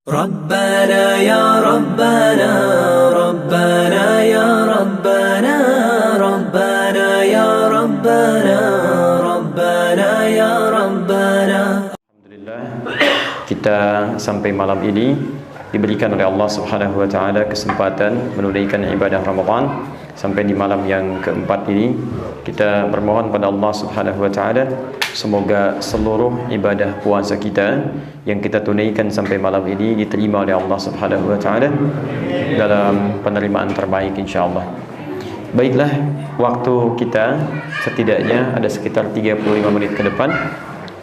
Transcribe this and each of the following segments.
ربنا يا ربنا ربنا يا ربنا ربنا يا ربنا ربنا يا ربنا. Alhamdulillah, kita sampai malam ini diberikan oleh Allah Subhanahu wa taala kesempatan menunaikan ibadah Ramadan. Sampai di malam yang keempat ini kita bermohon pada Allah Subhanahu wa taala semoga seluruh ibadah puasa kita yang kita tunaikan sampai malam ini diterima oleh Allah Subhanahu wa taala dalam penerimaan terbaik insyaallah. Baiklah, waktu kita setidaknya ada sekitar 35 menit ke depan.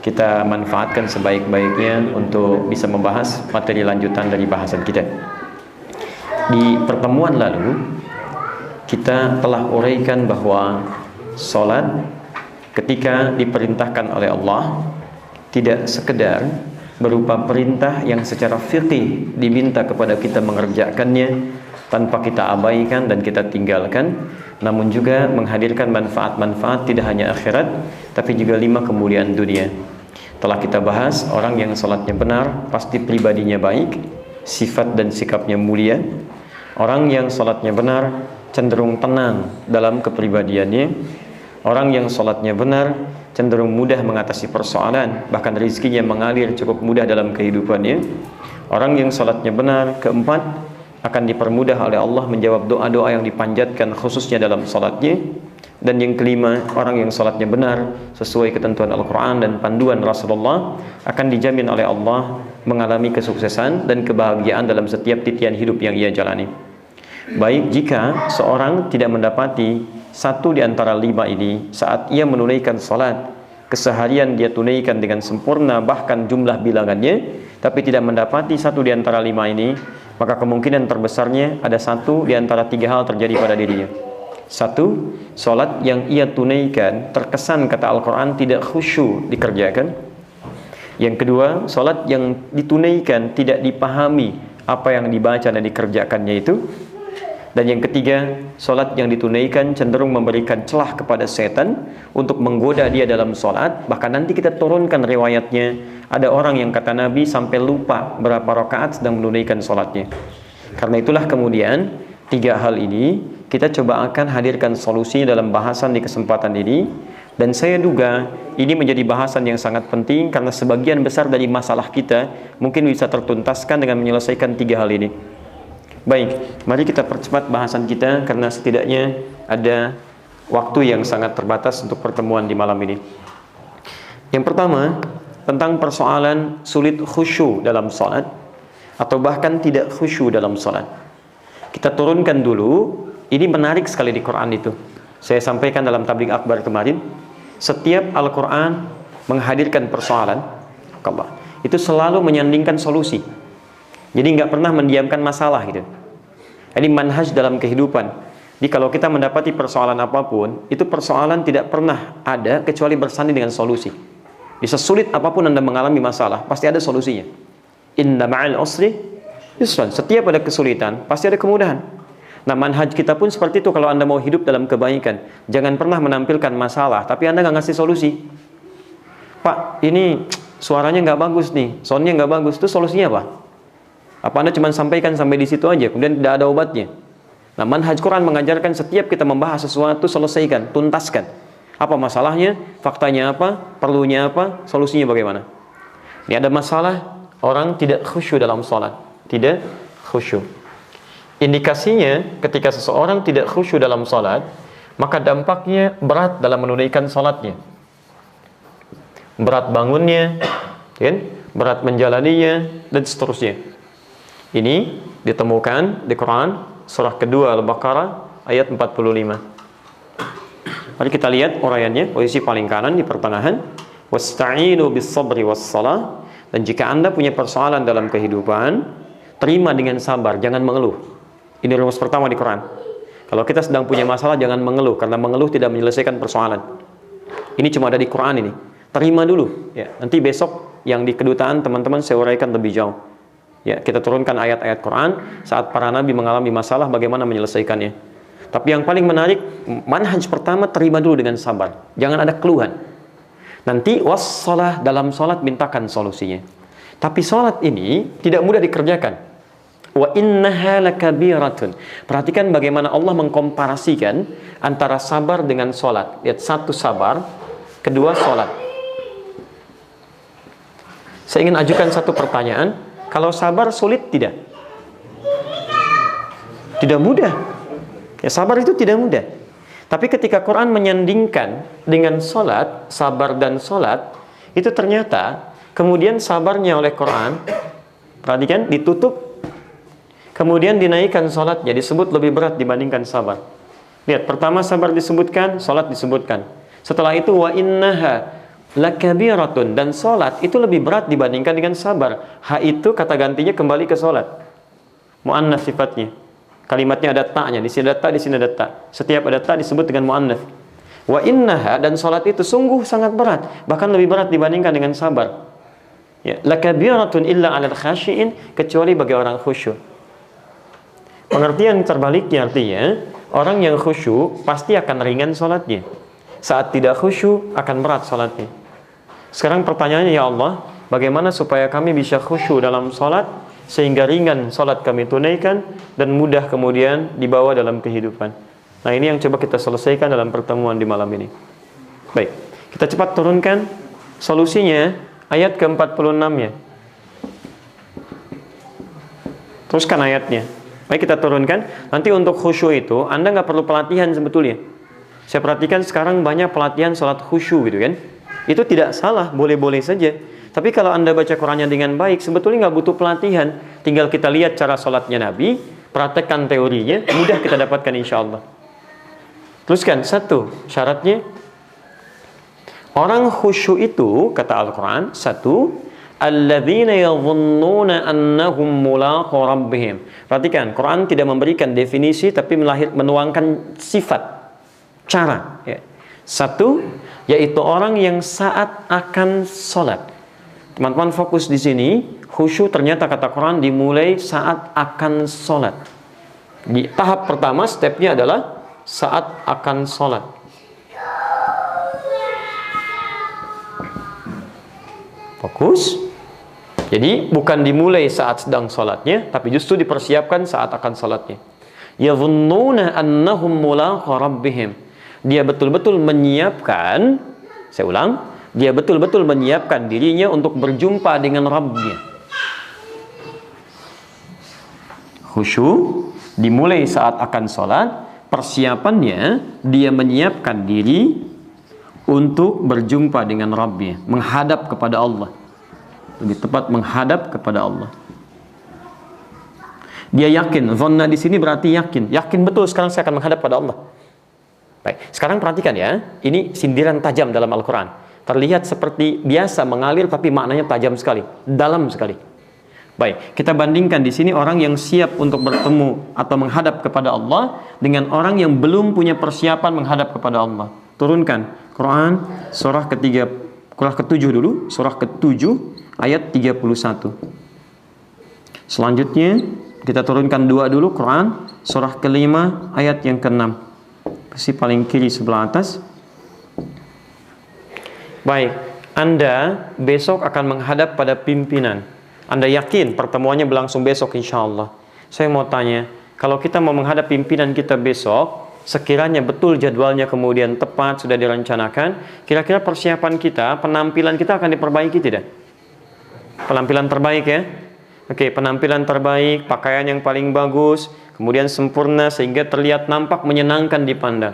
Kita manfaatkan sebaik-baiknya untuk bisa membahas materi lanjutan dari bahasan kita. Di pertemuan lalu kita telah uraikan bahwa salat ketika diperintahkan oleh Allah tidak sekedar berupa perintah yang secara fiqih diminta kepada kita mengerjakannya tanpa kita abaikan dan kita tinggalkan, namun juga menghadirkan manfaat-manfaat tidak hanya akhirat tapi juga 5 kemuliaan dunia. Telah kita bahas orang yang salatnya benar pasti pribadinya baik, sifat dan sikapnya mulia. Orang yang salatnya benar cenderung tenang dalam kepribadiannya. Orang yang salatnya benar cenderung mudah mengatasi persoalan, bahkan rezekinya mengalir cukup mudah dalam kehidupannya. Orang yang salatnya benar, keempat, akan dipermudah oleh Allah menjawab doa-doa yang dipanjatkan khususnya dalam salatnya. Dan yang kelima, orang yang salatnya benar sesuai ketentuan Al-Quran dan panduan Rasulullah akan dijamin oleh Allah mengalami kesuksesan dan kebahagiaan dalam setiap titian hidup yang ia jalani. Baik jika seorang tidak mendapati satu di antara 5 ini saat ia menunaikan salat, keseharian dia tunaikan dengan sempurna bahkan jumlah bilangannya, tapi tidak mendapati satu di antara 5 ini, maka kemungkinan terbesarnya ada satu di antara 3 hal terjadi pada dirinya. Satu, salat yang ia tunaikan terkesan kata Al-Quran tidak khusyuk dikerjakan. Yang kedua, salat yang ditunaikan tidak dipahami apa yang dibaca dan dikerjakannya itu. Dan yang ketiga, salat yang ditunaikan cenderung memberikan celah kepada setan untuk menggoda dia dalam salat. Bahkan nanti kita turunkan riwayatnya, ada orang yang kata Nabi sampai lupa berapa rakaat sedang menunaikan salatnya. Karena itulah kemudian 3 hal ini kita coba akan hadirkan solusi dalam bahasan di kesempatan ini. Dan saya duga ini menjadi bahasan yang sangat penting karena sebagian besar dari masalah kita mungkin bisa tertuntaskan dengan menyelesaikan 3 hal ini. Baik, mari kita percepat bahasan kita karena setidaknya ada waktu yang sangat terbatas untuk pertemuan di malam ini. Yang pertama, tentang persoalan sulit khusyuk dalam salat atau bahkan tidak khusyuk dalam salat. Kita turunkan dulu, ini menarik sekali di Quran itu. Saya sampaikan dalam tabligh akbar kemarin, setiap Al-Quran menghadirkan persoalan, itu selalu menyandingkan solusi. Jadi nggak pernah mendiamkan masalah gitu. Ini manhaj dalam kehidupan. Jadi kalau kita mendapati persoalan apapun, itu persoalan tidak pernah ada kecuali bersanding dengan solusi. Bisa sulit apapun Anda mengalami masalah, pasti ada solusinya. Inna ma'al usri yusran. Setiap ada kesulitan, pasti ada kemudahan. Nah, manhaj kita pun seperti itu. Kalau Anda mau hidup dalam kebaikan, jangan pernah menampilkan masalah, tapi Anda nggak ngasih solusi. Pak, ini suaranya nggak bagus nih, soundnya nggak bagus. Itu solusinya apa? Apa Anda cuma sampaikan sampai di situ aja, kemudian tidak ada obatnya? Nah, manhaj Quran mengajarkan setiap kita membahas sesuatu, selesaikan, tuntaskan. Apa masalahnya, faktanya apa, perlunya apa, solusinya bagaimana. Ini ada masalah, orang tidak khusyuk dalam salat. Tidak khusyuk. Indikasinya ketika seseorang tidak khusyuk dalam salat, maka dampaknya berat dalam menunaikan salatnya. Berat bangunnya, kan? Berat menjalaninya, dan seterusnya. Ini ditemukan di Quran surah kedua Al-Baqarah ayat 45. Mari kita lihat uraiannya, posisi paling kanan di pertengahan. Wasta'inu bis-sabri was-salah. Dan jika Anda punya persoalan dalam kehidupan, terima dengan sabar, jangan mengeluh. Ini rumus pertama di Quran. Kalau kita sedang punya masalah, jangan mengeluh, karena mengeluh tidak menyelesaikan persoalan. Ini cuma ada di Quran ini. Terima dulu. Ya, nanti besok yang di kedutaan teman-teman saya uraikan lebih jauh. Ya, kita turunkan ayat-ayat Quran saat para nabi mengalami masalah bagaimana menyelesaikannya. Tapi yang paling menarik, manhaj pertama terima dulu dengan sabar. Jangan ada keluhan. Nanti wassalah dalam salat mintakan solusinya. Tapi sholat ini tidak mudah dikerjakan. Wa innaha lakabiratun. Perhatikan bagaimana Allah mengkomparasikan antara sabar dengan sholat. Lihat, satu sabar, kedua sholat. Saya ingin ajukan satu pertanyaan. Kalau sabar sulit tidak? Tidak mudah. Ya, sabar itu tidak mudah. Tapi ketika Quran menyandingkan dengan sholat, sabar dan sholat, itu ternyata kemudian sabarnya oleh Quran, perhatikan, ditutup, kemudian dinaikkan sholatnya, disebut lebih berat dibandingkan sabar. Lihat, pertama sabar disebutkan, sholat disebutkan. Setelah itu wa innaha lakabiratun, dan sholat itu lebih berat dibandingkan dengan sabar. Ha itu kata gantinya kembali ke sholat. Mu'annas sifatnya. Kalimatnya ada ta'nya, di sini ada ta', di sini ada ta'. Setiap ada ta' disebut dengan mu'annas. Wa innaha, dan sholat itu sungguh sangat berat, bahkan lebih berat dibandingkan dengan sabar. Ya, lakabiratun illa 'alal khashiin, kecuali bagi orang khusyuk. Pengertian terbaliknya artinya, orang yang khusyuk pasti akan ringan sholatnya. Saat tidak khusyuk akan berat sholatnya. Sekarang pertanyaannya, ya Allah, bagaimana supaya kami bisa khusyuk dalam sholat, sehingga ringan sholat kami tunaikan, dan mudah kemudian dibawa dalam kehidupan. Nah, ini yang coba kita selesaikan dalam pertemuan di malam ini. Baik, kita cepat turunkan solusinya, ayat ke-46-nya. Teruskan ayatnya. Baik, kita turunkan. Nanti untuk khusyuk itu, Anda nggak perlu pelatihan sebetulnya. Saya perhatikan sekarang banyak pelatihan sholat khusyuk gitu kan. Itu tidak salah, boleh-boleh saja. Tapi kalau Anda baca Qurannya dengan baik, sebetulnya nggak butuh pelatihan. Tinggal kita lihat cara sholatnya Nabi, praktekkan teorinya, mudah kita dapatkan insya Allah. Teruskan, satu, syaratnya. Orang khusyuk itu, kata Al-Quran, satu, alladzina yadhunnuna annahum mulaqu rabbihim. Perhatikan, Quran tidak memberikan definisi, tapi menuangkan sifat, cara. Ya. Satu, yaitu orang yang saat akan sholat. Teman-teman fokus di sini, khusyuk ternyata kata Quran dimulai saat akan sholat. Di tahap pertama, stepnya adalah saat akan sholat. Fokus. Jadi bukan dimulai saat sedang sholatnya, tapi justru dipersiapkan saat akan sholatnya. Yadhunnuna annahum mulaqu rabbihim. Dia betul-betul menyiapkan, saya ulang, dia betul-betul menyiapkan dirinya untuk berjumpa dengan Rabbnya. Khusyuk dimulai saat akan sholat. Persiapannya, dia menyiapkan diri untuk berjumpa dengan Rabbnya, menghadap kepada Allah. Lebih tepat, menghadap kepada Allah. Dia yakin, dhanna di sini berarti yakin. Yakin betul sekarang saya akan menghadap pada Allah. Baik, sekarang perhatikan ya, ini sindiran tajam dalam Al-Quran. Terlihat seperti biasa mengalir, tapi maknanya tajam sekali, dalam sekali. Baik, kita bandingkan di sini orang yang siap untuk bertemu atau menghadap kepada Allah dengan orang yang belum punya persiapan menghadap kepada Allah. Turunkan Quran surah ketiga, surah ke-7 dulu, surah ke-7 ayat 31. Selanjutnya kita turunkan 2 dulu, Quran surah ke-5 ayat yang ke-6. Versi paling kiri sebelah atas. Baik, Anda besok akan menghadap pada pimpinan. Anda yakin pertemuannya berlangsung besok insya Allah. Saya mau tanya, kalau kita mau menghadap pimpinan kita besok, sekiranya betul jadwalnya kemudian tepat, sudah direncanakan, kira-kira persiapan kita, penampilan kita akan diperbaiki tidak? Penampilan terbaik ya? Oke, penampilan terbaik, pakaian yang paling bagus, kemudian sempurna sehingga terlihat nampak menyenangkan dipandang.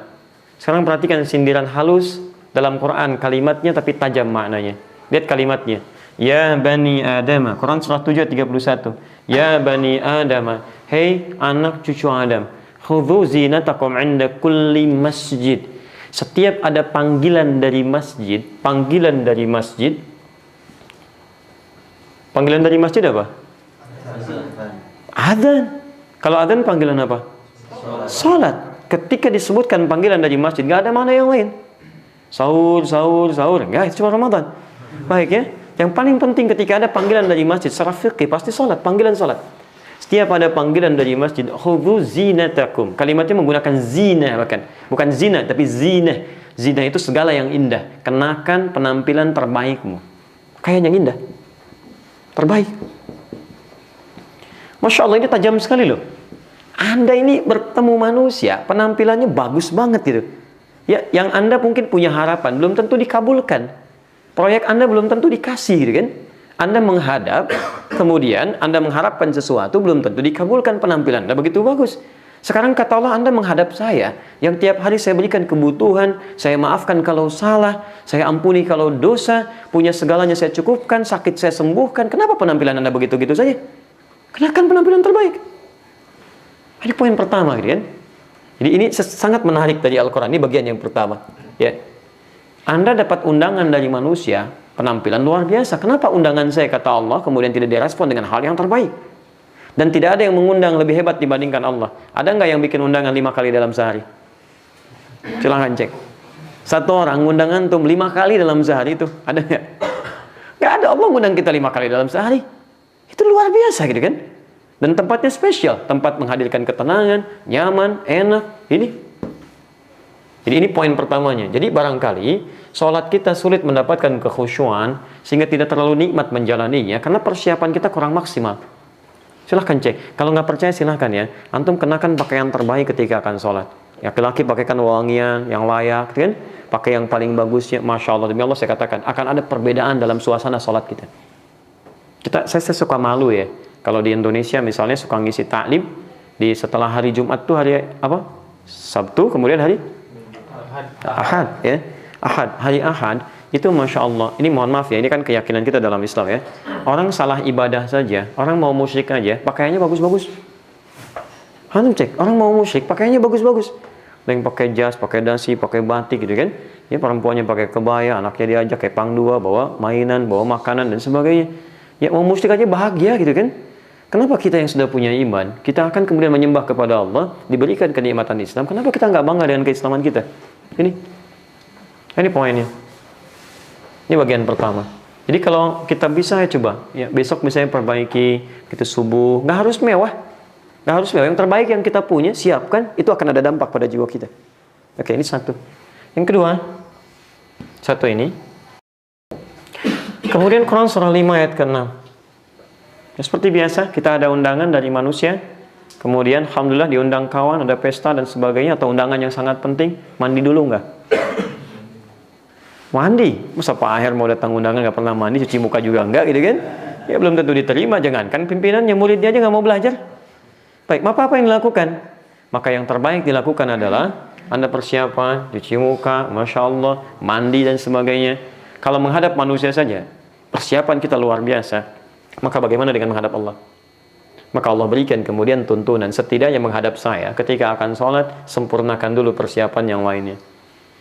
Sekarang perhatikan sindiran halus dalam Quran, kalimatnya tapi tajam maknanya. Lihat kalimatnya. Ya bani Adam, Quran surah 7 31. Ya bani Adam, hei anak cucu Adam, khudhu zinatakum 'inda kulli masjid. Setiap ada panggilan dari masjid, panggilan dari masjid. Panggilan dari masjid apa? Adzan. Kalau adzan panggilan apa? Salat. Ketika disebutkan panggilan dari masjid, nggak ada mana yang lain. Sahur, sahur, sahur. Enggak, itu cuma Ramadan. Baik ya. Yang paling penting ketika ada panggilan dari masjid secara fikih pasti salat, panggilan salat. Setiap ada panggilan dari masjid, khudhu zinatakum. Kalimatnya menggunakan zina bahkan. Bukan zina tapi zina. Zina itu segala yang indah. Kenakan penampilan terbaikmu. Kayak yang indah. terbaik. Masya Allah, ini tajam sekali loh. Anda ini bertemu manusia, penampilannya bagus banget gitu. Ya, yang Anda mungkin punya harapan, belum tentu dikabulkan. Proyek Anda belum tentu dikasih gitu kan. Anda menghadap, kemudian Anda mengharapkan sesuatu, belum tentu dikabulkan penampilan Anda begitu bagus. Sekarang kata Allah, Anda menghadap saya, yang tiap hari saya berikan kebutuhan, saya maafkan kalau salah, saya ampuni kalau dosa, punya segalanya saya cukupkan, sakit saya sembuhkan. Kenapa penampilan Anda begitu-gitu saja? Kenakan penampilan terbaik. Ini poin pertama gitu kan. Jadi ini sangat menarik dari Al-Quran. Ini bagian yang pertama ya. Anda dapat undangan dari manusia, penampilan luar biasa. Kenapa undangan saya, kata Allah, kemudian tidak direspon dengan hal yang terbaik? Dan tidak ada yang mengundang lebih hebat dibandingkan Allah. Ada nggak yang bikin undangan 5 kali dalam sehari? Silahkan cek. Satu orang ngundang antum 5 kali dalam sehari itu ada nggak? Nggak ada. Allah ngundang kita 5 kali dalam sehari. Itu luar biasa gitu kan. Dan tempatnya spesial, tempat menghadirkan ketenangan, nyaman, enak. Jadi ini poin pertamanya. Jadi barangkali sholat kita sulit mendapatkan kekhusyuan sehingga tidak terlalu nikmat menjalaninya karena persiapan kita kurang maksimal. Silahkan cek. Kalau nggak percaya silahkan ya. Antum kenakan pakaian terbaik ketika akan sholat. Laki-laki pakaikan wangian yang layak, kan? Pakai yang paling bagusnya. Masya Allah, demi Allah saya katakan akan ada perbedaan dalam suasana sholat kita. Saya suka malu ya. Kalau di Indonesia misalnya suka ngisi taklim di setelah hari Jumat tuh hari apa? Sabtu, kemudian hari Ahad ya. Hari Ahad itu Masya Allah. Ini mohon maaf ya, ini kan keyakinan kita dalam Islam ya. Orang salah ibadah saja, orang mau musyrik aja, pakaiannya bagus-bagus. Hanum cek, orang mau musyrik pakaiannya bagus-bagus. Ada yang pakai jas, pakai dasi, pakai batik gitu kan. Ya perempuannya pakai kebaya, anaknya diajak kayak pangdua, bawa mainan, bawa makanan dan sebagainya. Ya mau musyrik aja bahagia gitu kan. Kenapa kita yang sudah punya iman, kita akan kemudian menyembah kepada Allah, diberikan kenikmatan Islam, kenapa kita nggak bangga dengan keislaman kita? Ini poinnya. Ini bagian pertama. Jadi kalau kita bisa ya coba, ya besok misalnya perbaiki, kita subuh, nggak harus mewah, yang terbaik yang kita punya, siapkan, itu akan ada dampak pada jiwa kita. Oke, ini satu. Yang kedua, satu ini. Kemudian Quran surah 5 ayat ke-6. Ya, seperti biasa, kita ada undangan dari manusia, kemudian alhamdulillah diundang kawan, ada pesta dan sebagainya, atau undangan yang sangat penting, mandi dulu nggak? Mandi? Masa Pak Aher mau datang undangan nggak pernah mandi, cuci muka juga nggak gitu kan? Ya belum tentu diterima, jangankan pimpinannya, muridnya aja nggak mau belajar. Baik, apa yang dilakukan? Maka yang terbaik dilakukan adalah Anda persiapan, cuci muka, Masya Allah, mandi dan sebagainya. Kalau menghadap manusia saja, persiapan kita luar biasa. Maka bagaimana dengan menghadap Allah? Maka Allah berikan kemudian tuntunan, setidaknya menghadap saya ketika akan sholat, sempurnakan dulu persiapan yang lainnya.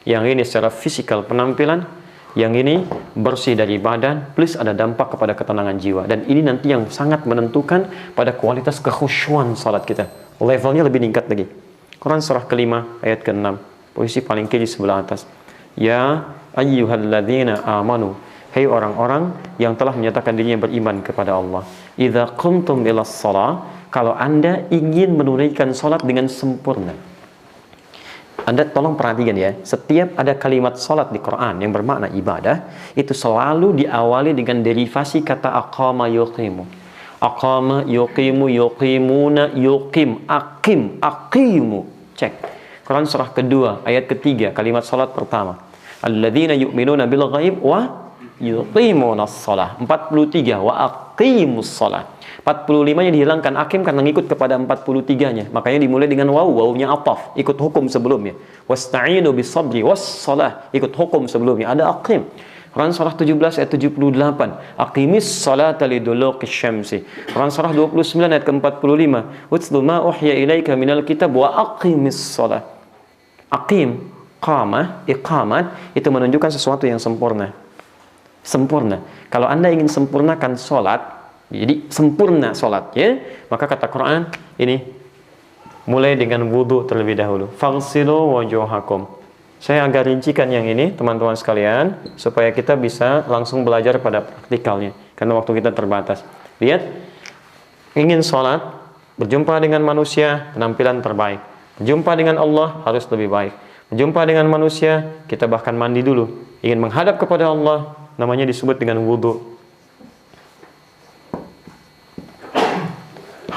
Yang ini secara fisikal penampilan, yang ini bersih dari badan, plus ada dampak kepada ketenangan jiwa. Dan ini nanti yang sangat menentukan pada kualitas kekhusyuan sholat kita. Levelnya lebih meningkat lagi. Quran surah ke-5 ayat ke-6, posisi paling kiri sebelah atas. Ya ayyuhalladzina amanu, hei orang-orang yang telah menyatakan dirinya beriman kepada Allah. Idza qumtum ilas shalah, kalau Anda ingin menunaikan salat dengan sempurna. Anda tolong perhatikan ya, setiap ada kalimat salat di Quran yang bermakna ibadah, itu selalu diawali dengan derivasi kata aqama yuqimu. Aqama yuqimu, yuqimuna, yuqim, aqim, aqimu. Cek. Quran surah kedua ayat ketiga, kalimat salat pertama. Alladzina yu'minuna bil ghaib wa yuqimunas shalah. 43 wa aqimus shalah. 45-nya dihilangkan akim karena ngikut kepada 43-nya. Makanya dimulai dengan wawunya ataf, ikut hukum sebelumnya. Wasta'inu bis-sabri was-shalah, ikut hukum sebelumnya. Ada aqim. Quran surah 17 ayat 78. Aqimis salata liduluqis syamsi. Quran surah 29 ayat ke-45. Utlu ma uhya ilaika minal kitab wa aqimis shalah. Aqim, qamah, iqamat itu menunjukkan sesuatu yang sempurna. Sempurna. Kalau Anda ingin sempurnakan sholat, jadi sempurna sholatnya, maka kata Quran ini mulai dengan wudhu terlebih dahulu. Faghsilu wujuhakum. Saya agak rincikan yang ini teman-teman sekalian supaya kita bisa langsung belajar pada praktikalnya karena waktu kita terbatas. Lihat, ingin sholat, berjumpa dengan manusia, penampilan terbaik. Berjumpa dengan Allah harus lebih baik. Berjumpa dengan manusia, kita bahkan mandi dulu. Ingin menghadap kepada Allah, namanya disebut dengan wudhu.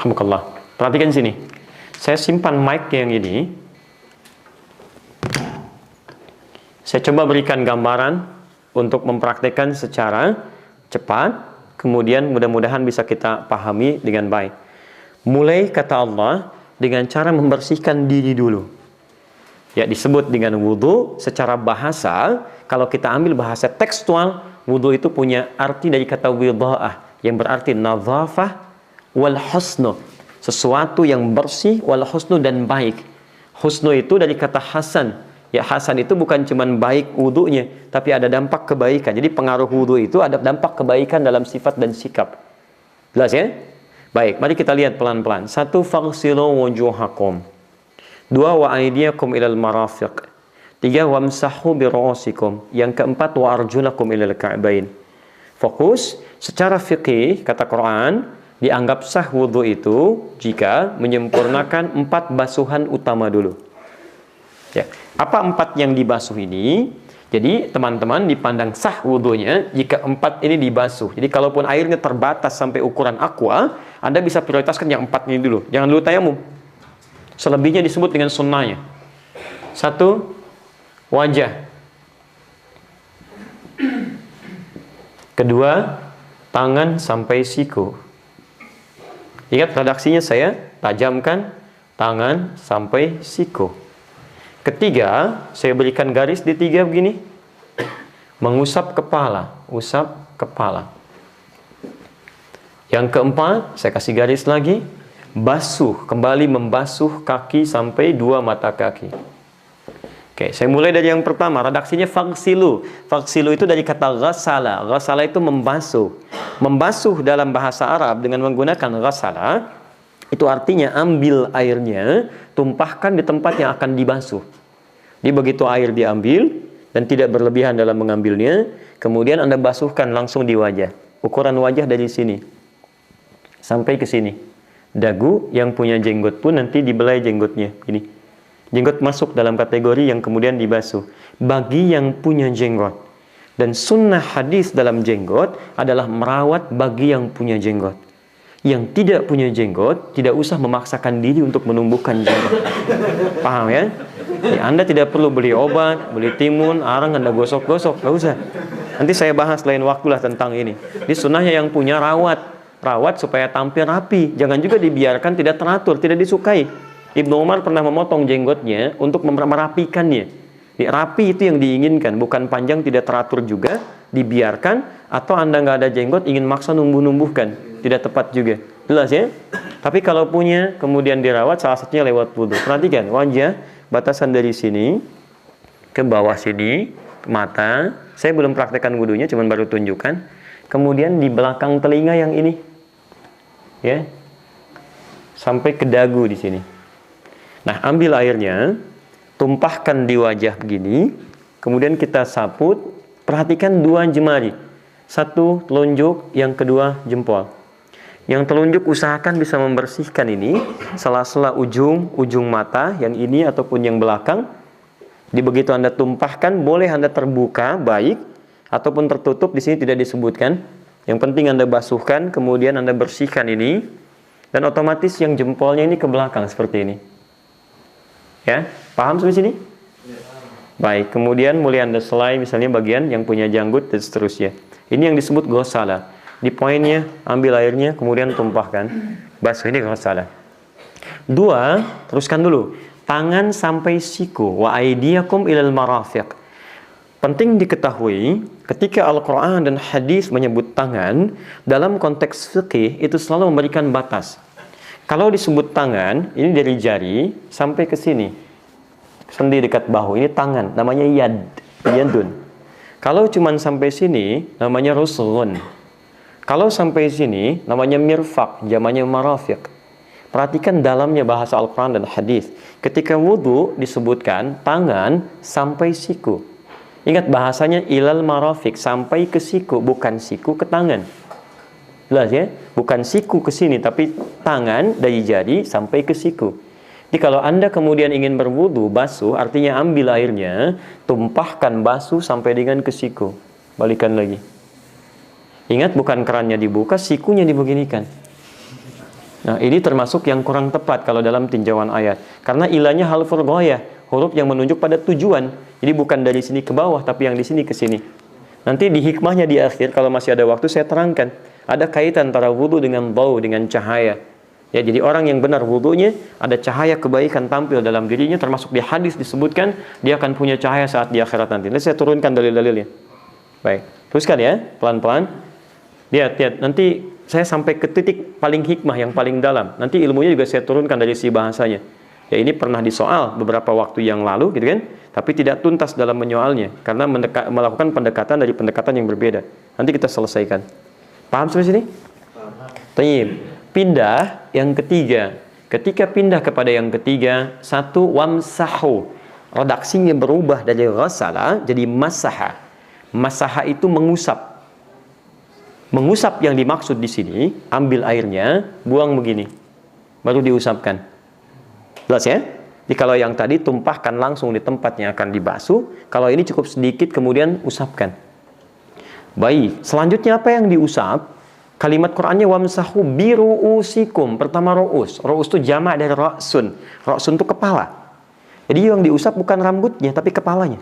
Alhamdulillah. Perhatikan sini. Saya simpan mic yang ini. Saya coba berikan gambaran untuk mempraktekkan secara cepat. Kemudian mudah-mudahan bisa kita pahami dengan baik. Mulai kata Allah dengan cara membersihkan diri dulu. Ya, disebut dengan wudu secara bahasa. Kalau kita ambil bahasa tekstual, wudu itu punya arti dari kata widha'ah yang berarti nadhafah wal husnu. Sesuatu yang bersih wal husnu dan baik. Husnu itu dari kata hasan. Ya, hasan itu bukan cuma baik wudunya, tapi ada dampak kebaikan. Jadi pengaruh wudu itu ada dampak kebaikan dalam sifat dan sikap. Jelas ya? Baik, mari kita lihat pelan-pelan. 1. Faghsilu wujuhakum. 2. Wa aydiyakum ilal marafiq. 3. Wamsahu bi ru'usikum. Yang keempat, wa arjulakum ilal ka'bain. Fokus secara fikih kata Quran, dianggap sah wudu itu jika menyempurnakan 4 basuhan utama dulu. Ya, apa 4 yang dibasuh ini? Jadi teman-teman dipandang sah wudunya jika 4 ini dibasuh. Jadi kalaupun airnya terbatas sampai ukuran aqua, Anda bisa prioritaskan yang 4 ini dulu. Jangan dulu tayamum. Selebihnya disebut dengan sunnahnya. 1. Wajah. 2. Tangan sampai siku. Ingat redaksinya saya tajamkan tangan sampai siku. 3, saya berikan garis di 3 begini. Mengusap kepala, usap kepala. Yang 4, saya kasih garis lagi. Basuh, kembali membasuh kaki sampai 2 mata kaki. Oke, saya mulai dari yang pertama. Redaksinya faghsilu. Faghsilu itu dari kata ghassala. Ghassala itu membasuh. Membasuh dalam bahasa Arab dengan menggunakan ghassala itu artinya ambil airnya, tumpahkan di tempat yang akan dibasuh. Jadi begitu air diambil dan tidak berlebihan dalam mengambilnya, kemudian Anda basuhkan langsung di wajah. Ukuran wajah dari sini sampai ke sini. Dagu yang punya jenggot pun nanti dibelai jenggotnya. Ini jenggot masuk dalam kategori yang kemudian dibasuh. Bagi yang punya jenggot. Dan sunnah hadis dalam jenggot adalah merawat bagi yang punya jenggot. Yang tidak punya jenggot tidak usah memaksakan diri untuk menumbuhkan jenggot. Paham ya? Ya, Anda tidak perlu beli obat, beli timun, arang Anda gosok-gosok, nggak usah. Nanti saya bahas lain waktu lah tentang ini. Di sunnahnya yang punya rawat supaya tampil rapi. Jangan juga dibiarkan tidak teratur, tidak disukai. Ibnu Umar pernah memotong jenggotnya untuk merapikannya. Rapi itu yang diinginkan, bukan panjang tidak teratur juga, dibiarkan, atau Anda nggak ada jenggot ingin maksa numbuh-numbuhkan. Tidak tepat juga. Jelas ya? Tapi kalau punya, kemudian dirawat, salah satunya lewat wudu. Perhatikan, wajah, batasan dari sini, ke bawah sini, ke mata. Saya belum praktekkan wudunya, cuman baru tunjukkan. Kemudian di belakang telinga yang ini. Ya. Sampai ke dagu di sini. Nah, ambil airnya, tumpahkan di wajah begini, kemudian kita saput. Perhatikan 2 jemari. 1 telunjuk, yang kedua jempol. Yang telunjuk usahakan bisa membersihkan ini sela-sela ujung mata yang ini ataupun yang belakang. Di begitu Anda tumpahkan, boleh Anda terbuka baik ataupun tertutup, di sini tidak disebutkan. Yang penting Anda basuhkan, kemudian Anda bersihkan ini, dan otomatis yang jempolnya ini ke belakang seperti ini. Ya, paham sampai sini? Baik, kemudian mulai Anda selai misalnya bagian yang punya janggut dan seterusnya. Ini yang disebut ghussalah. Di poinnya, ambil airnya, kemudian tumpahkan. Basuh, ini ghussalah. 2, teruskan dulu. Tangan sampai siku. Wa aydiyakum ilal marafiq. Penting diketahui, ketika Al-Quran dan hadis menyebut tangan, dalam konteks fikih itu selalu memberikan batas. Kalau disebut tangan, ini dari jari sampai ke sini. Sendi dekat bahu, ini tangan, namanya yadun. Kalau cuma sampai sini, namanya rusulun. Kalau sampai sini, namanya mirfaq, jamannya marafiq. Perhatikan dalamnya bahasa Al-Quran dan hadis. Ketika wudu disebutkan tangan sampai siku. Ingat bahasanya ilal marafiq, sampai ke siku, bukan siku ke tangan. Jelas ya? Bukan siku ke sini, tapi tangan dari jari sampai ke siku. Jadi kalau Anda kemudian ingin berwudu, basuh, artinya ambil airnya, tumpahkan basuh sampai dengan ke siku. Balikan lagi. Ingat, bukan kerannya dibuka, sikunya dibeginikan. Nah, ini termasuk yang kurang tepat kalau dalam tinjauan ayat. Karena ilahnya harful ghayah, huruf yang menunjuk pada tujuan. Jadi bukan dari sini ke bawah, tapi yang di sini ke sini. Nanti di hikmahnya di akhir, kalau masih ada waktu saya terangkan. Ada kaitan antara wudu dengan bau, dengan cahaya. Ya, jadi orang yang benar wudunya, ada cahaya kebaikan tampil dalam dirinya, termasuk di hadis disebutkan, dia akan punya cahaya saat di akhirat nanti. Nanti saya turunkan dalil-dalilnya. Baik, teruskan ya, pelan-pelan. Lihat, nanti saya sampai ke titik paling hikmah yang paling dalam. Nanti ilmunya juga saya turunkan dari si bahasanya. Ya, ini pernah disoal beberapa waktu yang lalu gitu kan, tapi tidak tuntas dalam menyoalnya karena melakukan pendekatan dari pendekatan yang berbeda. Nanti kita selesaikan. Paham sampai sini? Tayyib. Pindah yang ketiga. Ketika pindah kepada yang ketiga, satu wamsahu. Redaksinya berubah dari ghasala jadi masaha. Masaha itu mengusap. Mengusap yang dimaksud di sini, ambil airnya, buang begini, baru diusapkan. Jelas ya? Jadi kalau yang tadi tumpahkan langsung di tempat yang akan dibasuh, kalau ini cukup sedikit kemudian usapkan. Baik, selanjutnya apa yang diusap? Kalimat Qur'annya wamsahu biru'usikum. Pertama ru'us. Ru'us itu jamak dari ra'sun. Ra'sun itu kepala. Jadi yang diusap bukan rambutnya, tapi kepalanya.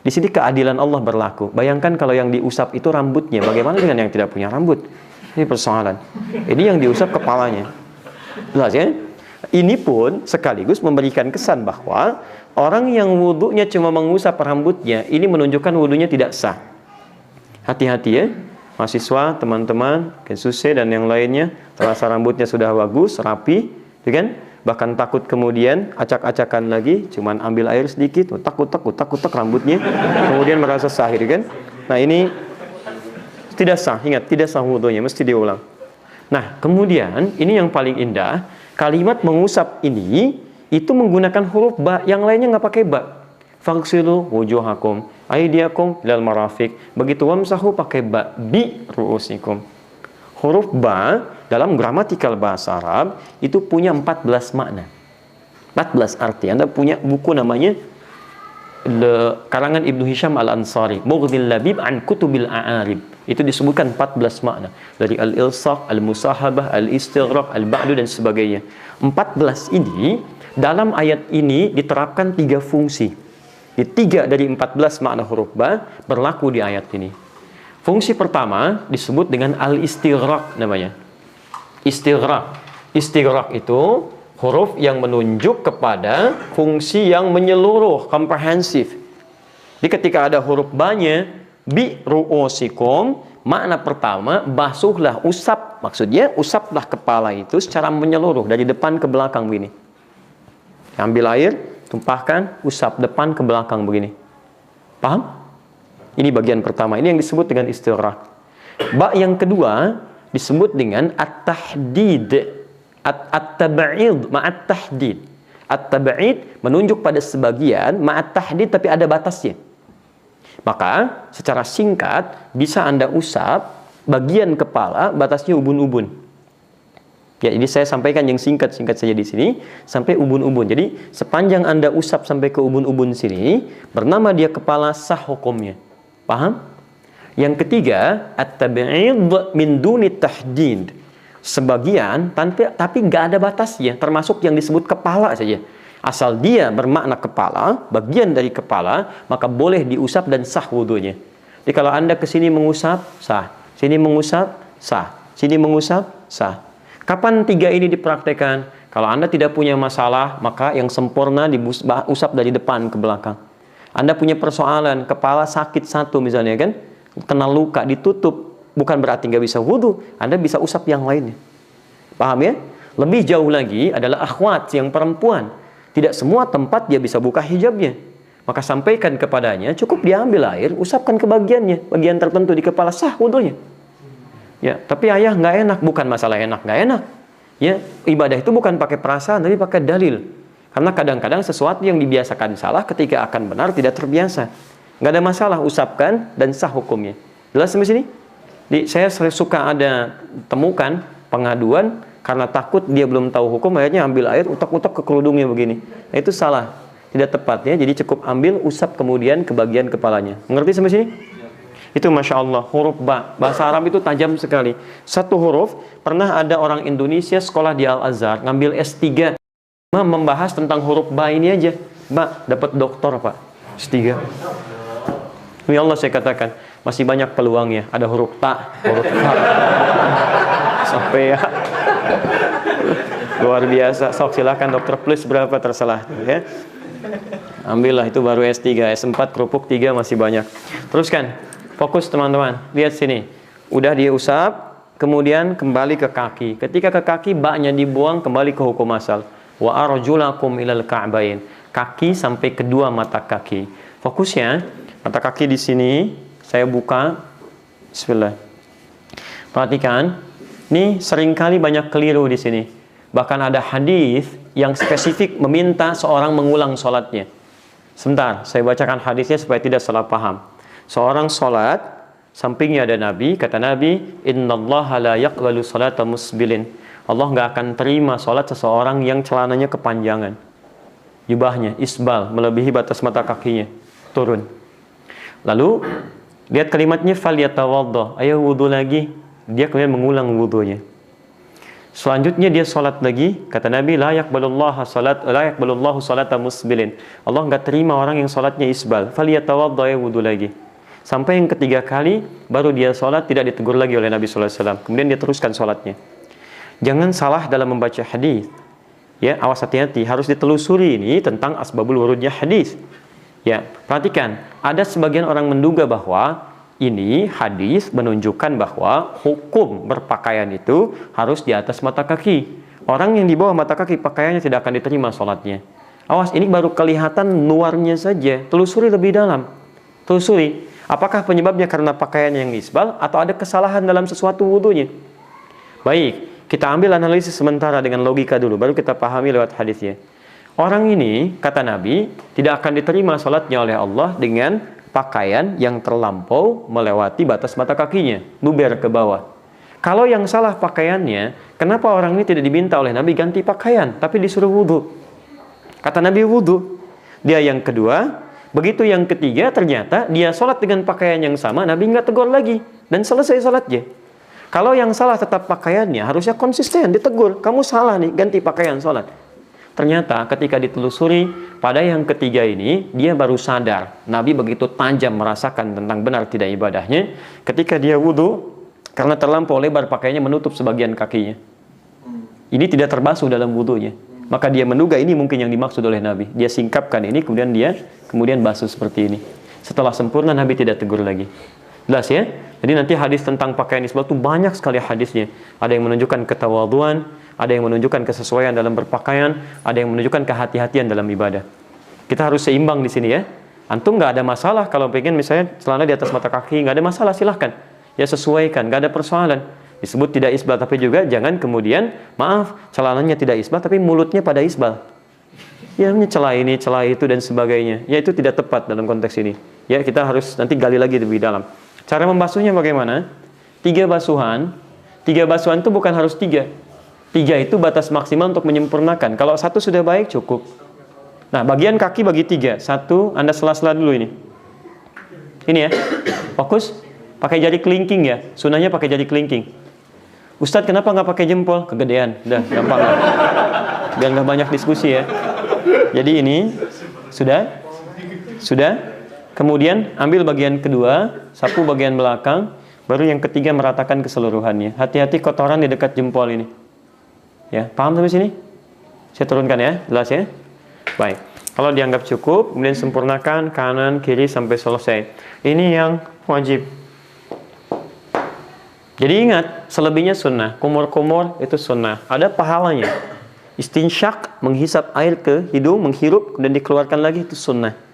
Di sini keadilan Allah berlaku. Bayangkan kalau yang diusap itu rambutnya, bagaimana dengan yang tidak punya rambut? Ini persoalan. Ini yang diusap kepalanya. Jelas ya? Ini pun sekaligus memberikan kesan bahwa orang yang wudunya cuma mengusap rambutnya, ini menunjukkan wudunya tidak sah. Hati-hati ya, mahasiswa, teman-teman, Kensuse dan yang lainnya, terasa rambutnya sudah bagus, rapi, kan? Bahkan takut kemudian acak-acakan lagi, cuman ambil air sedikit, takut rambutnya, kemudian merasa sah, kan? Nah ini tidak sah, ingat, tidak sah wudunya, mesti diulang. Nah kemudian ini yang paling indah, kalimat mengusap ini itu menggunakan huruf ba, yang lainnya nggak pakai ba. Faghsilu wujuhakum, aydiyakum ilal marafiq. Begitu wamsahu pakai ba, bi ru'usikum. Huruf ba dalam gramatikal bahasa Arab itu punya 14 makna. 14 arti. Anda punya buku namanya karangan Ibnu Hisham Al-Ansari, Mughnil Labib an Kutubil A'arib. Itu disebutkan 14 makna. Dari al-ilsaq, al-musahabah, al-istighraq, al-ba'du dan sebagainya. 14 ini dalam ayat ini diterapkan 3 fungsi. Di 3 dari 14 makna huruf ba berlaku di ayat ini. Fungsi pertama disebut dengan al-istighraq namanya. Istighraq itu huruf yang menunjuk kepada fungsi yang menyeluruh, komprehensif. Jadi ketika ada huruf ba-nya, bi ru'usikum, makna pertama, basuhlah, usap. Maksudnya, usaplah kepala itu secara menyeluruh, dari depan ke belakang begini. Ambil air, tumpahkan, usap depan ke belakang begini. Paham? Ini bagian pertama. Ini yang disebut dengan istighraq. Ba yang kedua disebut dengan at-tahdid. At-tab'id ma'at tahdid. At-tab'id menunjuk pada sebagian, ma'at tahdid tapi ada batasnya. Maka secara singkat bisa Anda usap bagian kepala, batasnya ubun-ubun. Ya, ini saya sampaikan yang singkat-singkat saja di sini sampai ubun-ubun. Jadi sepanjang Anda usap sampai ke ubun-ubun sini, bernama dia kepala, sah hukumnya. Paham? Yang ketiga, at-tab'id min duni tahdid. Sebagian tapi nggak ada batasnya, termasuk yang disebut kepala saja. Asal dia bermakna kepala, bagian dari kepala, maka boleh diusap dan sah wudunya. Jadi kalau Anda ke sini mengusap, sah. Sini mengusap, sah. Sini mengusap, sah. Kapan 3 ini dipraktekkan? Kalau Anda tidak punya masalah, maka yang sempurna diusap dari depan ke belakang. Anda punya persoalan, kepala sakit satu misalnya kan, kena luka, ditutup, bukan berarti nggak bisa wudu, Anda bisa usap yang lainnya. Paham ya? Lebih jauh lagi adalah akhwat yang perempuan. Tidak semua tempat dia bisa buka hijabnya. Maka sampaikan kepadanya, cukup diambil air, usapkan ke bagiannya, bagian tertentu di kepala, sah wudunya. Ya, tapi ayah nggak enak, bukan masalah enak nggak enak. Ya, ibadah itu bukan pakai perasaan, tapi pakai dalil. Karena kadang-kadang sesuatu yang dibiasakan salah ketika akan benar tidak terbiasa. Nggak ada masalah, usapkan dan sah hukumnya. Jelas sampai sini? Saya suka ada temukan pengaduan karena takut dia belum tahu hukum, akhirnya ambil air, utak-utak ke kerudungnya begini. Nah, itu salah, tidak tepatnya. Jadi cukup ambil, usap kemudian ke bagian kepalanya. Mengerti sampai sini? Itu Masya Allah, huruf ba. Bahasa Arab itu tajam sekali. Satu huruf, pernah ada orang Indonesia sekolah di Al-Azhar, ngambil S3, membahas tentang huruf ba ini aja. Ba, dapat doktor Pak, S3. Ya Allah saya katakan, masih banyak peluangnya. Ada huruf ta, huruf ta. Sampai ya. Luar biasa. Sok silakan dokter plus berapa terserah. Ya. Ambillah, itu baru S3. S4 kerupuk 3 masih banyak. Teruskan. Fokus teman-teman. Lihat sini. Udah diusap, kemudian kembali ke kaki. Ketika ke kaki, baknya dibuang, kembali ke hukum asal. Wa arjulakum ilal ka'bain. Kaki sampai kedua mata kaki. Fokusnya, mata kaki di sini. Saya buka. Bismillah. Perhatikan. Ini seringkali banyak keliru di sini. Bahkan ada hadis yang spesifik meminta seorang mengulang sholatnya. Sebentar, saya bacakan hadisnya supaya tidak salah paham. Seorang sholat, sampingnya ada Nabi, kata Nabi, Innallaha la yaqbalu sholata musbilin. Allah nggak akan terima sholat seseorang yang celananya kepanjangan. Jubahnya, isbal, melebihi batas mata kakinya. Turun. Lalu, lihat kalimatnya, falyatawaddah. Ayo wudu lagi. Dia kemudian mengulang wudunya. Selanjutnya dia sholat lagi, kata Nabi, la yaqbalullahu sholata musbilin. Allah nggak terima orang yang sholatnya isbal. Falyatawadda, wudu lagi. Sampai yang ketiga kali, baru dia sholat, tidak ditegur lagi oleh Nabi SAW. Kemudian dia teruskan sholatnya. Jangan salah dalam membaca hadis. Ya, awas hati-hati, harus ditelusuri ini tentang asbabul wurudnya hadis. Ya, perhatikan, ada sebagian orang menduga bahwa ini hadis menunjukkan bahwa hukum berpakaian itu harus di atas mata kaki. Orang yang di bawah mata kaki pakaiannya tidak akan diterima sholatnya. Awas, ini baru kelihatan luarnya saja. Telusuri lebih dalam. Telusuri, apakah penyebabnya karena pakaian yang isbal atau ada kesalahan dalam sesuatu wudunya. Baik, kita ambil analisis sementara dengan logika dulu, baru kita pahami lewat hadisnya. Orang ini, kata Nabi, tidak akan diterima sholatnya oleh Allah dengan pakaian yang terlampau melewati batas mata kakinya, luber ke bawah. Kalau yang salah pakaiannya, kenapa orang ini tidak diminta oleh Nabi ganti pakaian, tapi disuruh wudhu? Kata Nabi wudhu. Dia yang kedua, begitu yang ketiga ternyata dia sholat dengan pakaian yang sama, Nabi nggak tegur lagi dan selesai sholatnya. Kalau yang salah tetap pakaiannya, harusnya konsisten, ditegur. Kamu salah nih, ganti pakaian sholat. Ternyata ketika ditelusuri, pada yang ketiga ini, dia baru sadar. Nabi begitu tajam merasakan tentang benar tidak ibadahnya. Ketika dia wudhu, karena terlampau lebar pakaiannya menutup sebagian kakinya. Ini tidak terbasuh dalam wudhunya. Maka dia menduga ini mungkin yang dimaksud oleh Nabi. Dia singkapkan ini, kemudian basuh seperti ini. Setelah sempurna, Nabi tidak tegur lagi. Jelas ya? Jadi nanti hadis tentang pakaian isbal itu banyak sekali hadisnya. Ada yang menunjukkan ketawaduan, ada yang menunjukkan kesesuaian dalam berpakaian, ada yang menunjukkan kehati-hatian dalam ibadah. Kita harus seimbang di sini ya. Antum nggak ada masalah kalau pengen misalnya celana di atas mata kaki, nggak ada masalah, silahkan. Ya sesuaikan, nggak ada persoalan. Disebut tidak isbal, tapi juga jangan kemudian, maaf, celananya tidak isbal, tapi mulutnya pada isbal. Ya celah ini, celah itu, dan sebagainya. Ya itu tidak tepat dalam konteks ini. Ya kita harus nanti gali lagi lebih dalam. Cara membasuhnya bagaimana? 3 basuhan. 3 basuhan itu bukan harus 3. 3 itu batas maksimal untuk menyempurnakan. Kalau 1 sudah baik, cukup. Nah, bagian kaki bagi 3. 1, Anda sela-sela dulu ini. Ini ya. Fokus. Pakai jari kelingking ya. Sunahnya pakai jari kelingking. Ustadz, kenapa nggak pakai jempol? Kegedean. Udah, gampang lah. Biar nggak banyak diskusi ya. Jadi ini. Sudah? Sudah? Kemudian ambil bagian kedua, sapu bagian belakang, baru yang ketiga meratakan keseluruhannya. Hati-hati kotoran di dekat jempol ini. Ya, paham sampai sini? Saya turunkan ya, jelas ya? Baik. Kalau dianggap cukup, kemudian sempurnakan kanan, kiri sampai selesai. Ini yang wajib. Jadi ingat, selebihnya sunnah. Kumur-kumur itu sunnah. Ada pahalanya. Istinsyak, menghisap air ke hidung, menghirup, dan dikeluarkan lagi, itu sunnah.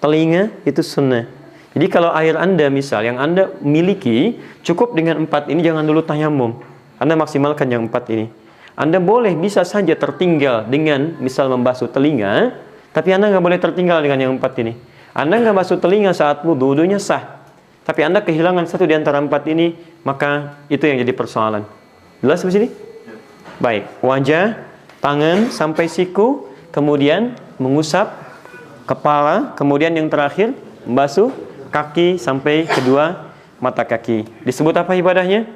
Telinga itu sunnah. Jadi kalau air Anda misal yang Anda miliki cukup dengan 4 ini, jangan dulu tayamum. Anda maksimalkan yang 4 ini. Anda boleh bisa saja tertinggal dengan misal membasuh telinga, tapi Anda nggak boleh tertinggal dengan yang 4 ini. Anda nggak basuh telinga saat wudhu, wudhunya sah. Tapi Anda kehilangan 1 di antara 4 ini, maka itu yang jadi persoalan. Jelas sampai sini? Baik, wajah, tangan sampai siku, kemudian mengusap kepala, kemudian yang terakhir membasuh kaki sampai kedua mata kaki. Disebut apa ibadahnya?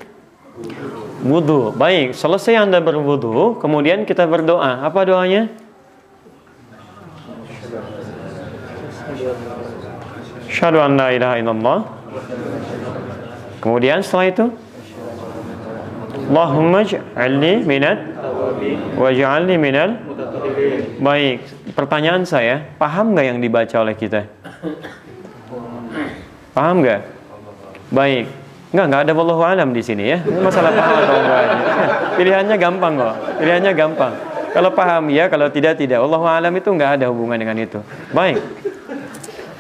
Wudu. Baik, selesai Anda berwudu, kemudian kita berdoa. Apa doanya? Asyhadu an la ilaha illallah. Kemudian setelah itu, Allahumma ij'alni minat waj'alni minal. Baik, pertanyaan saya, paham nggak yang dibaca oleh kita? Paham nggak? Baik, nggak ada wallahu alam di sini ya. Ini masalah paham atau enggak aja. Pilihannya gampang kok. Pilihannya gampang. Kalau paham ya, kalau tidak tidak. Wallahu alam itu nggak ada hubungan dengan itu. Baik,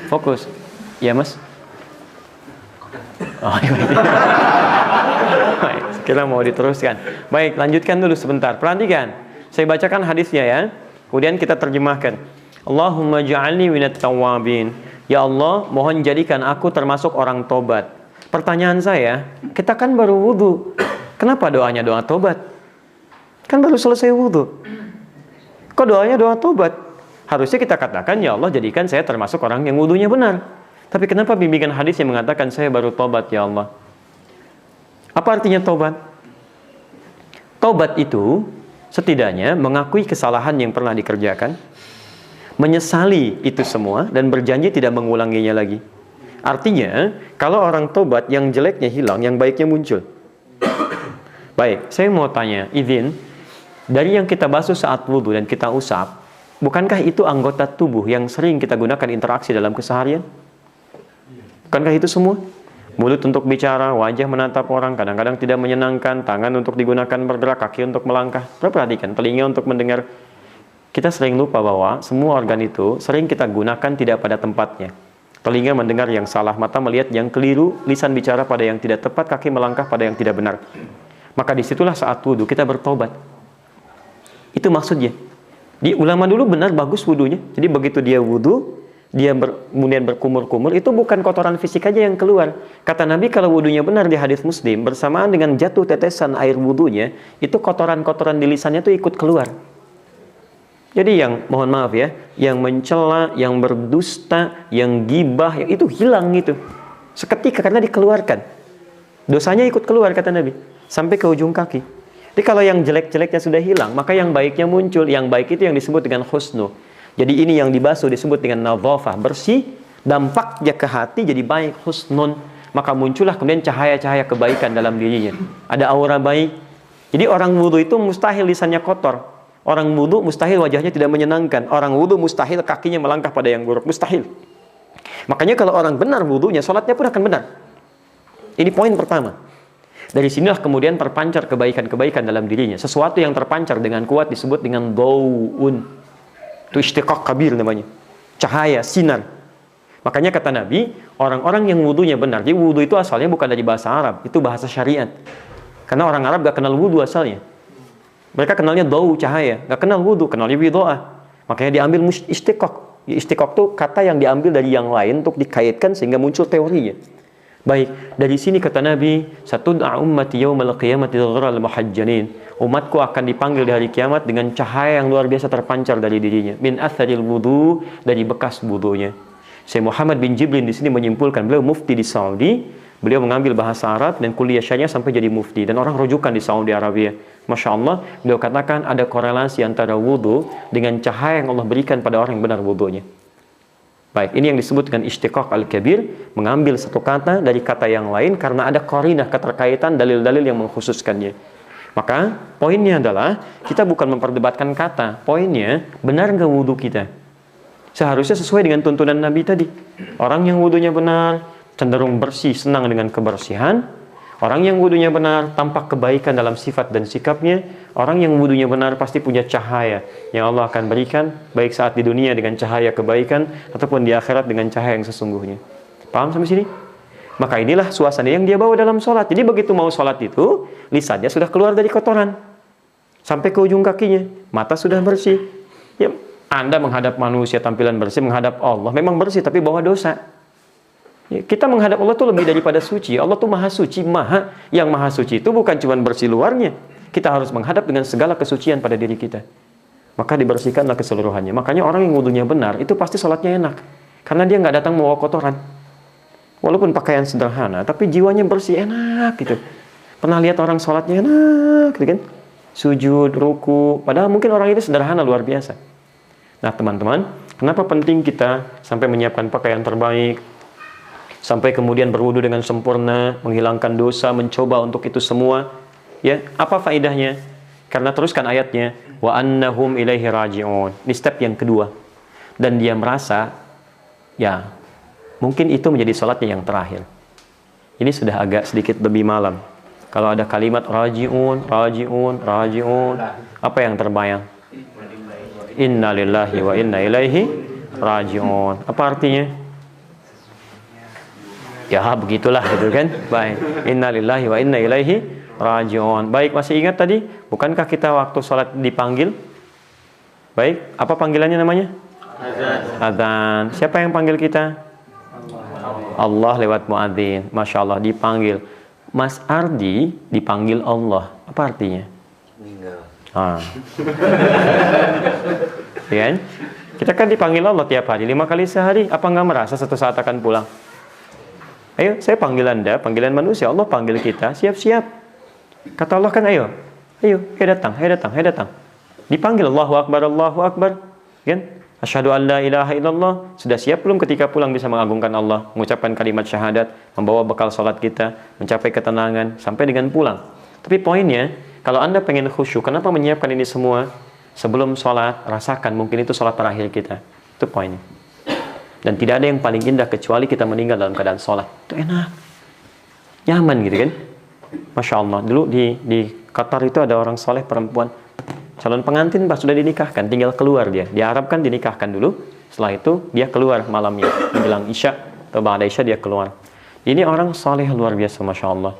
fokus. Ya mas. Oh, iya. Baik, kita mau diteruskan. Baik, lanjutkan dulu sebentar. Perhatikan. Saya bacakan hadisnya ya. Kemudian kita terjemahkan. Allahumma ja'alni minat tawwabin. Ya Allah, mohon jadikan aku termasuk orang tobat. Pertanyaan saya, kita kan baru wudu. Kenapa doanya doa tobat? Kan baru selesai wudu. Kok doanya doa tobat? Harusnya kita katakan, ya Allah jadikan saya termasuk orang yang wudunya benar. Tapi kenapa bimbingan hadis yang mengatakan saya baru tobat ya Allah? Apa artinya tobat? Tobat itu setidaknya mengakui kesalahan yang pernah dikerjakan, menyesali itu semua dan berjanji tidak mengulanginya lagi. Artinya, kalau orang tobat yang jeleknya hilang, yang baiknya muncul. Baik, saya mau tanya, izin, dari yang kita basuh saat wudhu dan kita usap, bukankah itu anggota tubuh yang sering kita gunakan interaksi dalam keseharian? Bukankah itu semua? Mulut untuk bicara, wajah menatap orang, kadang-kadang tidak menyenangkan, tangan untuk digunakan bergerak, kaki untuk melangkah. Perhatikan, telinga untuk mendengar. Kita sering lupa bahwa semua organ itu sering kita gunakan tidak pada tempatnya. Telinga mendengar yang salah, mata melihat yang keliru, lisan bicara pada yang tidak tepat, kaki melangkah pada yang tidak benar. Maka disitulah saat wudhu kita bertobat. Itu maksudnya. Di ulama dulu benar bagus wudhunya. Jadi begitu dia wudhu, dia kemudian berkumur-kumur, itu bukan kotoran fisik aja yang keluar. Kata Nabi kalau wudhunya benar di hadis Muslim, bersamaan dengan jatuh tetesan air wudhunya, itu kotoran-kotoran di lisannya itu ikut keluar. Jadi yang, mohon maaf ya, yang mencela, yang berdusta, yang gibah, yang itu hilang gitu. Seketika karena dikeluarkan. Dosanya ikut keluar kata Nabi, sampai ke ujung kaki. Jadi kalau yang jelek-jeleknya sudah hilang, maka yang baiknya muncul. Yang baik itu yang disebut dengan husnu. Jadi ini yang dibasuh disebut dengan nadhafah, bersih, dampaknya ke hati jadi baik, husnun. Maka muncullah kemudian cahaya-cahaya kebaikan dalam dirinya. Ada aura baik. Jadi orang wudu itu mustahil lisannya kotor. Orang wudu mustahil wajahnya tidak menyenangkan. Orang wudu mustahil kakinya melangkah pada yang buruk, mustahil. Makanya kalau orang benar wudunya, sholatnya pun akan benar. Ini poin pertama. Dari sinilah kemudian terpancar kebaikan-kebaikan dalam dirinya. Sesuatu yang terpancar dengan kuat disebut dengan dau'un. Itu istiqaq kabir namanya. Cahaya, sinar. Makanya kata Nabi, orang-orang yang wudunya benar. Jadi wudu itu asalnya bukan dari bahasa Arab. Itu bahasa syariat. Karena orang Arab gak kenal wudu asalnya. Mereka kenalnya dau, cahaya. Gak kenal wudu, kenalnya bidoa. Makanya diambil istiqaq. Istiqaq itu kata yang diambil dari yang lain untuk dikaitkan sehingga muncul teorinya. Baik, dari sini kata Nabi, satud'a ummati yaumal qiyamati ghurral muhajjalin. Umatku akan dipanggil di hari kiamat dengan cahaya yang luar biasa terpancar dari dirinya. Min atharil wudu, dari bekas wudunya. Syekh Muhammad bin Jibril di sini menyimpulkan, beliau mufti di Saudi, beliau mengambil bahasa Arab dan kuliah syariah sampai jadi mufti dan orang rujukan di Saudi Arabia. Masya Allah, beliau katakan ada korelasi antara wudu dengan cahaya yang Allah berikan pada orang yang benar wudunya. Baik, ini yang disebut dengan istiqaq al-kabir, mengambil satu kata dari kata yang lain karena ada qarinah, keterkaitan, dalil-dalil yang mengkhususkannya. Maka poinnya adalah kita bukan memperdebatkan kata, poinnya benar nggak wudhu kita. Seharusnya sesuai dengan tuntunan Nabi tadi. Orang yang wudhunya benar cenderung bersih, senang dengan kebersihan. Orang yang wudhunya benar tampak kebaikan dalam sifat dan sikapnya. Orang yang wudhunya benar pasti punya cahaya yang Allah akan berikan, baik saat di dunia dengan cahaya kebaikan ataupun di akhirat dengan cahaya yang sesungguhnya. Paham sampai sini? Maka inilah suasana yang dia bawa dalam sholat. Jadi begitu mau sholat itu, lisannya sudah keluar dari kotoran sampai ke ujung kakinya, mata sudah bersih. Ya, Anda menghadap manusia tampilan bersih, menghadap Allah memang bersih tapi bawa dosa. Ya, kita menghadap Allah itu lebih daripada suci. Allah itu maha suci, yang maha suci itu bukan cuma bersih luarnya. Kita harus menghadap dengan segala kesucian pada diri kita. Maka dibersihkanlah keseluruhannya. Makanya orang yang wudunya benar itu pasti sholatnya enak, karena dia nggak datang membawa kotoran. Walaupun pakaian sederhana, tapi jiwanya bersih, enak gitu. Pernah lihat orang sholatnya enak gitu kan? Sujud, ruku, padahal mungkin orang itu sederhana luar biasa. Nah teman-teman, kenapa penting kita sampai menyiapkan pakaian terbaik, sampai kemudian berwudu dengan sempurna, menghilangkan dosa, mencoba untuk itu semua. Ya, apa faedahnya? Karena teruskan ayatnya, wa annahum ilaihi raji'un. Ini step yang kedua. Dan dia merasa, ya, mungkin itu menjadi sholatnya yang terakhir. Ini sudah agak sedikit lebih malam. Kalau ada kalimat raji'un, raji'un, raji'un, apa yang terbayang? Inna lillahi wa inna ilaihi raji'un. Apa artinya? Ya begitulah gitu kan. Baik. Inna lillahi wa inna ilaihi raji'un. Baik, masih ingat tadi? Bukankah kita waktu sholat dipanggil? Baik, apa panggilannya namanya? Azan. Siapa yang panggil kita? Allah lewat muadzin. Masya Allah, dipanggil. Mas Ardi dipanggil Allah. Apa artinya? Meninggal. Ya kan? Kita kan dipanggil Allah tiap hari, 5 kali sehari. Apa nggak merasa satu saat akan pulang? Ayo, saya panggil Anda, panggilan manusia. Allah panggil kita, siap-siap. Kata Allah kan, ayo datang, ayo datang, ayo datang. Dipanggil Allahu Akbar, Allahu Akbar. Kan? Asyhadu an la ilaha illallah. Sudah siap belum ketika pulang bisa mengagungkan Allah, mengucapkan kalimat syahadat, membawa bekal salat kita, mencapai ketenangan sampai dengan pulang. Tapi poinnya, kalau Anda pengen khusyuk, kenapa menyiapkan ini semua? Sebelum sholat, rasakan mungkin itu sholat terakhir kita. Itu poinnya. Dan tidak ada yang paling indah kecuali kita meninggal dalam keadaan sholat. Itu enak, nyaman gitu kan. Masya Allah, dulu di Qatar itu ada orang soleh perempuan, calon pengantin pas sudah dinikahkan, tinggal keluar dia. Di Arab kan dinikahkan dulu, setelah itu dia keluar malamnya, menjelang Isya atau ba'da Isya dia keluar. Ini orang soleh luar biasa, Masya Allah.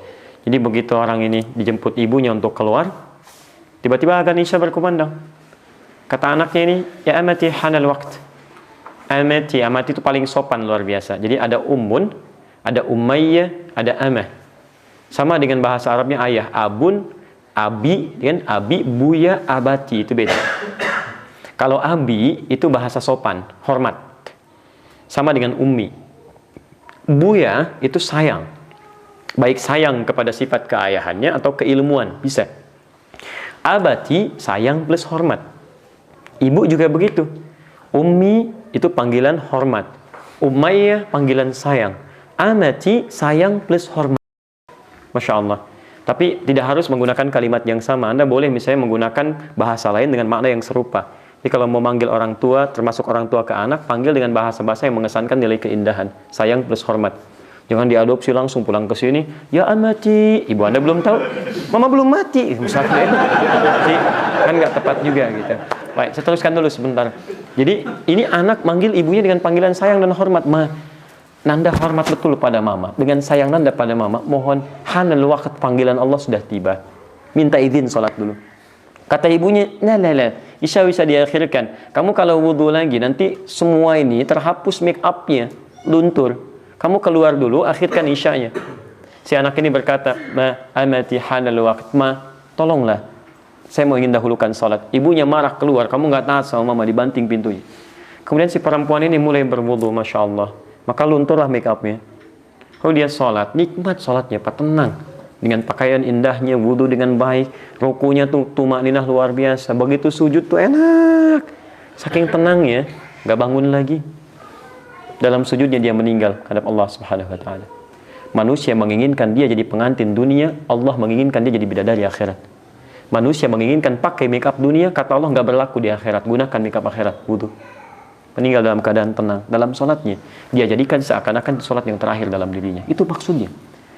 Jadi begitu orang ini dijemput ibunya untuk keluar, tiba-tiba adzan Isya berkumandang. Kata anaknya ini, ya amati hanal waqt. Amati itu paling sopan luar biasa. Jadi ada ummun, ada umayyah, ada amah. Sama dengan bahasa Arabnya ayah, abun, abi, kan? Abi, buya, abati, itu beda. Kalau abi itu bahasa sopan, hormat. Sama dengan ummi. Buya itu sayang. Baik sayang kepada sifat keayahannya atau keilmuan, bisa. Abati sayang plus hormat. Ibu juga begitu. Ummi itu panggilan hormat. Umayyah panggilan sayang. Amati sayang plus hormat. Masya Allah. Tapi tidak harus menggunakan kalimat yang sama. Anda boleh misalnya menggunakan bahasa lain dengan makna yang serupa. Jadi kalau mau manggil orang tua, termasuk orang tua ke anak, panggil dengan bahasa-bahasa yang mengesankan nilai keindahan. Sayang plus hormat. Jangan diadopsi langsung pulang ke sini. Ya amati, ibu Anda belum tahu, mama belum mati. Misalnya, jadi kan nggak tepat juga gitu. Baik, saya teruskan dulu sebentar. Jadi ini anak manggil ibunya dengan panggilan sayang dan hormat. Nanda hormat betul pada mama. Dengan sayang Nanda pada mama, mohon hanal waqt panggilan Allah sudah tiba. Minta izin sholat dulu. Kata ibunya, la, Isya bisa diakhirkan. Kamu kalau wudhu lagi, nanti semua ini terhapus make up-nya, luntur. Kamu keluar dulu, akhirkan Isyanya. Si anak ini berkata, amati hanal waqt. Tolonglah, saya mau ingin dahulukan sholat. Ibunya marah keluar, kamu nggak taat sama mama, dibanting pintunya. Kemudian si perempuan ini mulai berwudhu, Masya Allah. Maka lunturlah make up-nya. Kalau dia sholat, nikmat sholatnya, Pak, tenang. Dengan pakaian indahnya, wudhu dengan baik, rukunya tuh tumakninah luar biasa. Begitu sujud tuh enak. Saking tenangnya, nggak bangun lagi. Dalam sujudnya dia meninggal hadap Allah Subhanahu wa Ta'ala. Manusia menginginkan dia jadi pengantin dunia, Allah menginginkan dia jadi bidadari akhirat. Manusia menginginkan pakai make up dunia, kata Allah nggak berlaku di akhirat. Gunakan make up akhirat, wudhu. Meninggal dalam keadaan tenang. Dalam sholatnya, dia jadikan seakan-akan sholat yang terakhir dalam dirinya. Itu maksudnya.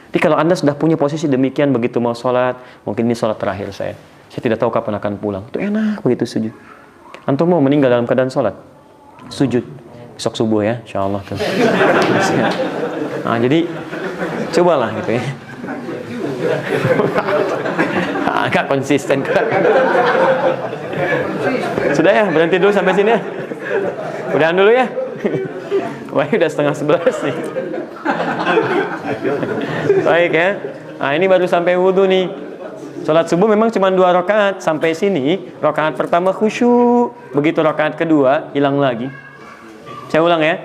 Jadi kalau Anda sudah punya posisi demikian, begitu mau sholat, mungkin ini sholat terakhir saya. Saya tidak tahu kapan akan pulang. Itu enak begitu sujud. Antum mau meninggal dalam keadaan sholat? Sujud. Besok subuh ya, insya Allah. Tuh. Nah, jadi cobalah gitu ya. Agak konsisten. Sudah ya, berhenti dulu sampai sini ya. Udahan dulu ya. Wah, udah 10:30 nih. Baik ya. Nah, ini baru sampai wudhu nih. Sholat subuh memang cuma 2 rakaat. Sampai sini, rakaat pertama khusyuk. Begitu rakaat kedua, hilang lagi. Saya ulang ya.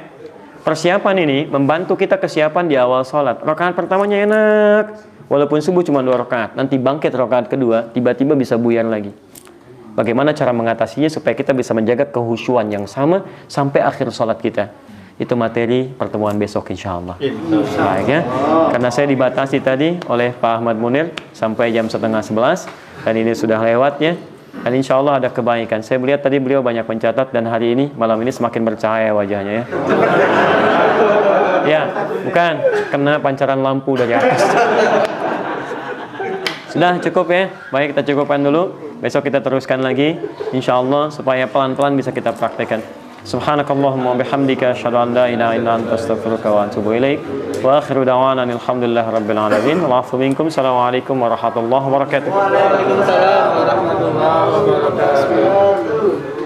persiapan ini membantu kita kesiapan di awal sholat. Rakaat pertamanya enak, walaupun subuh cuma 2 rakaat. Nanti bangkit rakaat kedua, tiba-tiba bisa buyar lagi. Bagaimana cara mengatasinya supaya kita bisa menjaga kehusyuan yang sama sampai akhir sholat kita. Itu materi pertemuan besok insya Allah. Baik ya. Karena saya dibatasi tadi oleh Pak Ahmad Munir sampai jam 10:30 dan ini sudah lewat ya. Dan insya Allah ada kebaikan. Saya melihat tadi beliau banyak mencatat dan hari ini, malam ini semakin bercahaya wajahnya ya. Ya, bukan kena pancaran lampu dari atas. Sudah cukup ya. Baik, kita cukupkan dulu. Besok kita teruskan lagi insya Allah supaya pelan-pelan bisa kita praktekkan. Subhanakallahumma wa bihamdika asyhadu an la ilaha illa anta astaghfiruka wa atubu ilaik. Wa akhiru da'wana alhamdulillahi rabbil alamin. Wal 'afwu minkum. Assalamualaikum warahmatullahi wabarakatuh. Waalaikumsalam warahmatullahi wabarakatuh.